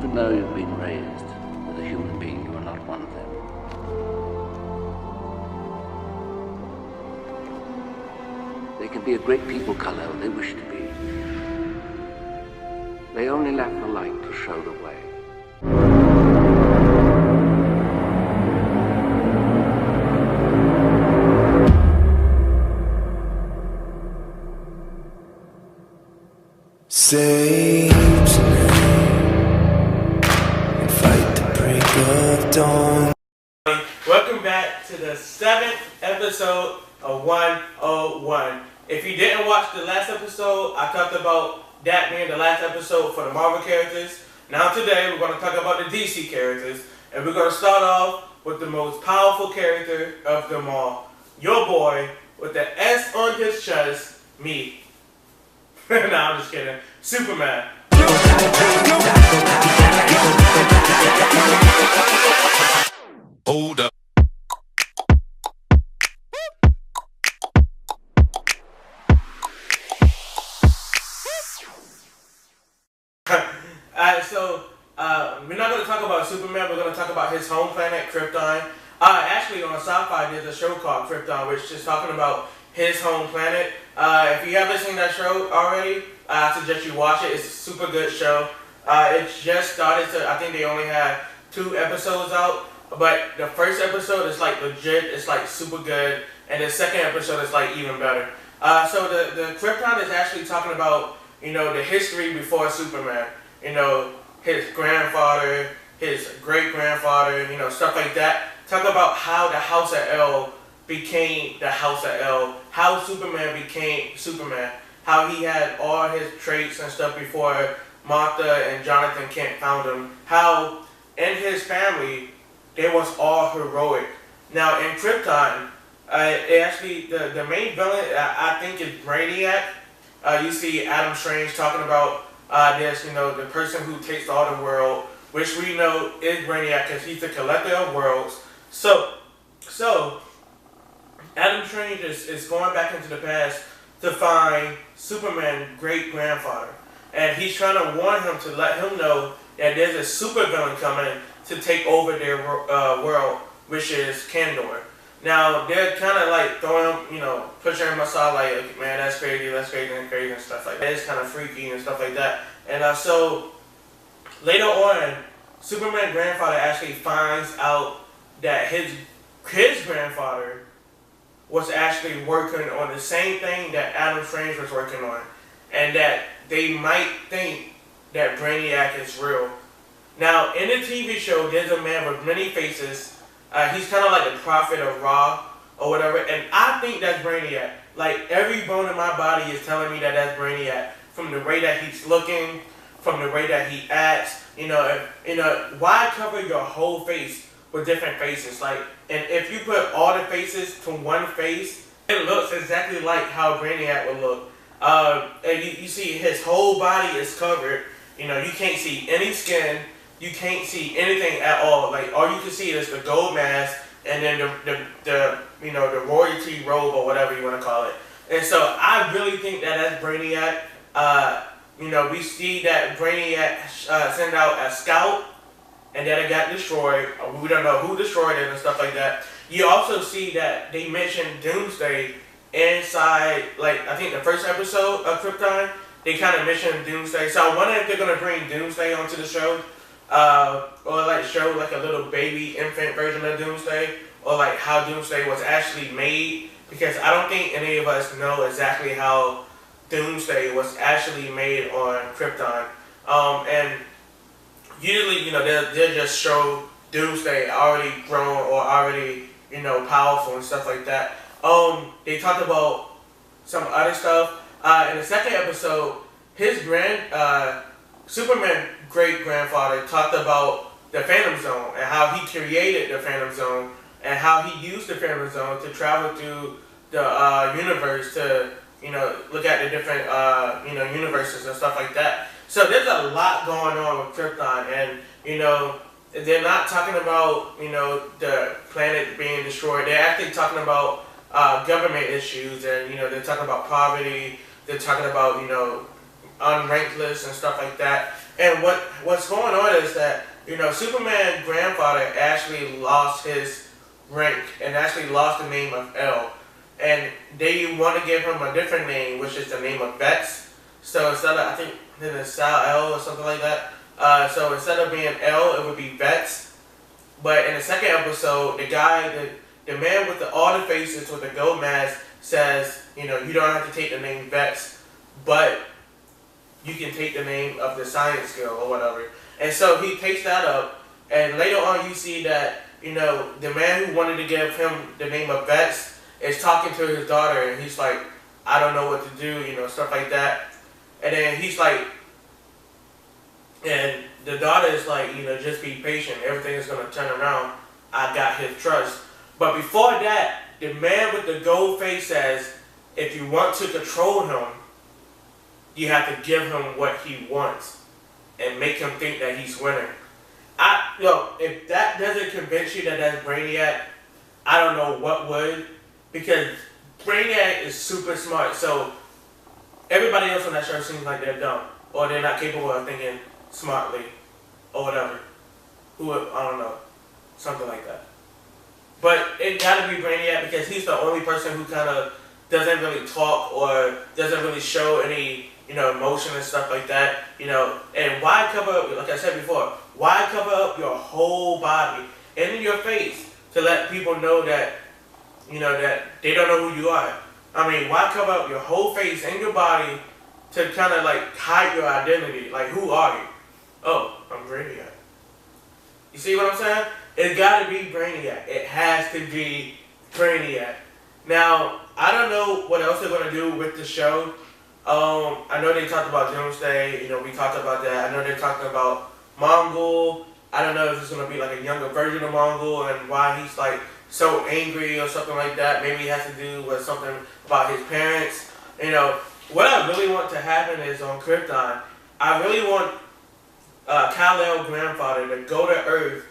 Even though you've been raised as a human being, you are not one of them. They can be a great people color if they wish to be. They only lack the light to show the way. Save tonight and fight the break of dawn. Welcome back to the 7th episode of 101. If you didn't watch the last episode, I talked about that being the last episode for the Marvel characters. Now today we're going to talk about the DC characters, and we're going to start off with the most powerful character of them all. Your boy with the S on his chest, me. No, I'm just kidding. Superman. Hold up. We're not going to talk about Superman. We're going to talk about his home planet, Krypton. Actually, on Sci-Fi, there's a show called Krypton, which is talking about his home planet. If you haven't seen that show already, I suggest you watch it. It's a super good show. It just started, I think they only have 2 episodes out, but the first episode is like legit, it's like super good, and the second episode is like even better. So the Krypton is actually talking about, you know, the history before Superman, you know, his grandfather, his great-grandfather, you know, stuff like that. Talk about how the House of L became the House of L, how Superman became Superman, how he had all his traits and stuff before Martha and Jonathan Kent found him, how in his family they was all heroic. Now in Krypton, the main villain I think is Brainiac. You see Adam Strange talking about this, you know, the person who takes all the world, which we know is Brainiac because he's the collector of worlds. So Adam Strange is going back into the past to find Superman's great-grandfather. And he's trying to warn him to let him know that there's a super villain coming to take over their world, which is Kandor. Now, they're kind of like throwing him, you know, pushing him aside like, man, that's crazy and stuff like that. It's kind of freaky and stuff like that. And so, later on, Superman's grandfather actually finds out that his grandfather was actually working on the same thing that Adam Strange was working on, and that they might think that Brainiac is real. Now, in the TV show, there's a man with many faces. He's kind of like the prophet of Ra or whatever, and I think that's Brainiac. Like, every bone in my body is telling me that that's Brainiac, from the way that he's looking, from the way that he acts. You know, why cover your whole face with different faces? Like, and if you put all the faces to one face, it looks exactly like how Brainiac would look. And you see his whole body is covered. You know, you can't see any skin. You can't see anything at all. Like, all you can see is the gold mask and then the you know, the royalty robe or whatever you want to call it. And so I really think that that's Brainiac. You know, we see that Brainiac send out a scout, and then it got destroyed. We don't know who destroyed it and stuff like that. You also see that they mentioned Doomsday inside, like, I think the first episode of Krypton, they kind of mentioned Doomsday. So I wonder if they're going to bring Doomsday onto the show, or like show like a little baby infant version of Doomsday, or like how Doomsday was actually made, because I don't think any of us know exactly how Doomsday was actually made on Krypton. And usually, you know, they'll just show Doomsday already grown or already, you know, powerful and stuff like that. They talked about some other stuff. In the second episode, his Superman great-grandfather talked about the Phantom Zone and how he created the Phantom Zone and how he used the Phantom Zone to travel through the universe to, you know, look at the different, you know, universes and stuff like that. So there's a lot going on with Krypton, and, you know, they're not talking about, you know, the planet being destroyed. They're actually talking about government issues, and, you know, they're talking about poverty. They're talking about, you know, on rank lists and stuff like that. And what's going on is that, Superman's grandfather actually lost his rank and actually lost the name of L. And they want to give him a different name, which is the name of Bets. So instead of, I think, then it's Sal L or something like that. So instead of being L, it would be Bets. But in the second episode, the man with all the faces with the gold mask says, you don't have to take the name Bets, but you can take the name of the science girl or whatever. And so he takes that up, and later on you see that, the man who wanted to give him the name of Bets is talking to his daughter, and he's like, I don't know what to do, stuff like that. And then he's like, and the daughter is like, just be patient. Everything is going to turn around. I got his trust. But before that, the man with the gold face says, if you want to control him, you have to give him what he wants and make him think that he's winning. If that doesn't convince you that that's Brainiac, I don't know what would. Because Brainiac is super smart. So everybody else on that show seems like they're dumb. Or they're not capable of thinking smartly. Or whatever. I don't know. Something like that. But it gotta be Brainiac because he's the only person who kind of doesn't really talk or doesn't really show any, emotion and stuff like that. And why cover up, like I said before, why cover up your whole body and in your face to let people know that, that they don't know who you are? I mean, why cover up your whole face and your body to kind of like hide your identity? Like, who are you? Oh, I'm Brainiac. You see what I'm saying? It's got to be Brainiac. It has to be Brainiac. Now, I don't know what else they're going to do with the show. I know they talked about Doomsday. We talked about that. I know they're talking about Mongol. I don't know if it's going to be like a younger version of Mongol and why he's like so angry or something like that. Maybe it has to do with something about his parents. What I really want to happen is on Krypton, I really want Kal-El grandfather to go to Earth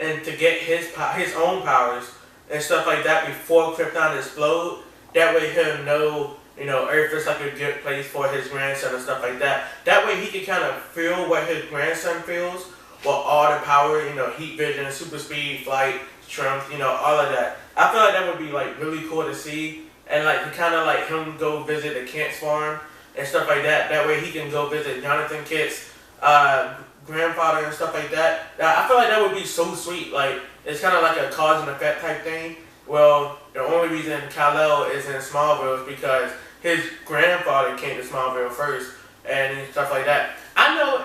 and to get his own powers and stuff like that before Krypton explodes. That way he'll know, Earth is like a good place for his grandson and stuff like that. That way he can kind of feel what his grandson feels with all the power, heat vision, super speed, flight, strength, all of that. I feel like that would be like really cool to see. And like to kind of like him go visit the Kent's farm and stuff like that. That way he can go visit Jonathan Kent's grandfather and stuff like that. I feel like that would be so sweet. Like, it's kind of like a cause and effect type thing. Well, the only reason Kal-El is in Smallville is because his grandfather came to Smallville first and stuff like that. I know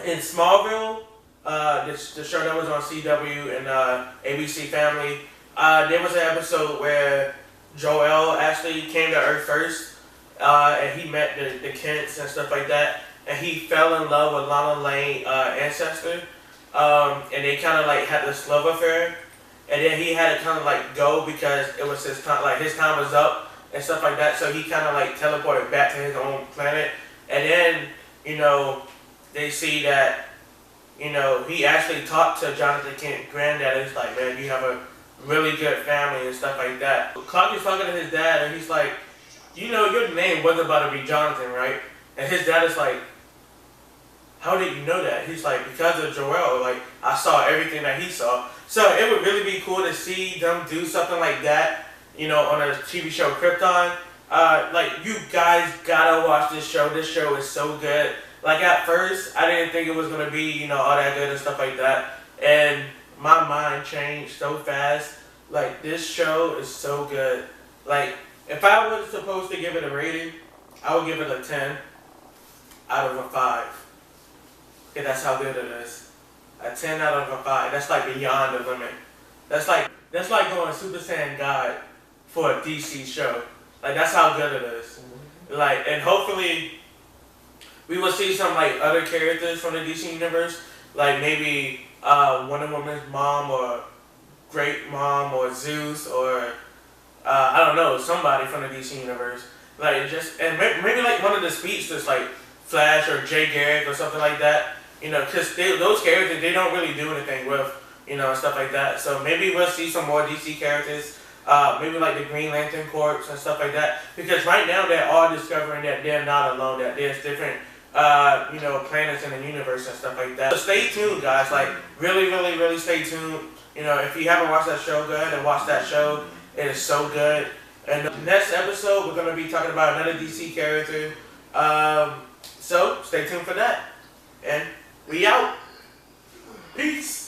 in Smallville, the show that was on CW and ABC Family, there was an episode where Jor-El actually came to Earth first, and he met the Kents and stuff like that. And he fell in love with Lana Lane's ancestor, and they kind of like had this love affair. And then he had to kind of like go because it was his time, like his time was up and stuff like that. So he kind of like teleported back to his own planet. And then, they see that, he actually talked to Jonathan Kent's granddad. He's like, man, you have a really good family and stuff like that. Clark is talking to his dad, and he's like, your name wasn't about to be Jonathan, right? And his dad is like, how did you know that? He's like, because of Jor-El, like, I saw everything that he saw. So it would really be cool to see them do something like that, on a TV show, Krypton. Like, you guys gotta watch this show. This show is so good. Like, at first, I didn't think it was gonna be, all that good and stuff like that. And my mind changed so fast. Like, this show is so good. Like, if I was supposed to give it a rating, I would give it a 10 out of a 5. Okay, that's how good it is. A 10 out of a 5. That's like beyond the limit. That's like going Super Saiyan God for a DC show. Like, that's how good it is. Like, and hopefully we will see some like other characters from the DC universe. Like maybe Wonder Woman's mom or Great Mom or Zeus or I don't know, somebody from the DC universe. Like and maybe like one of the speedsters like Flash or Jay Garrick or something like that. Because those characters, they don't really do anything with, and stuff like that. So maybe we'll see some more DC characters. maybe like the Green Lantern Corps and stuff like that. Because right now they're all discovering that they're not alone, that there's different planets in the universe and stuff like that. So stay tuned, guys. Like really stay tuned. If you haven't watched that show, go ahead and watch that show. It is so good. And the next episode, we're going to be talking about another DC character. So stay tuned for that. And we out. Peace.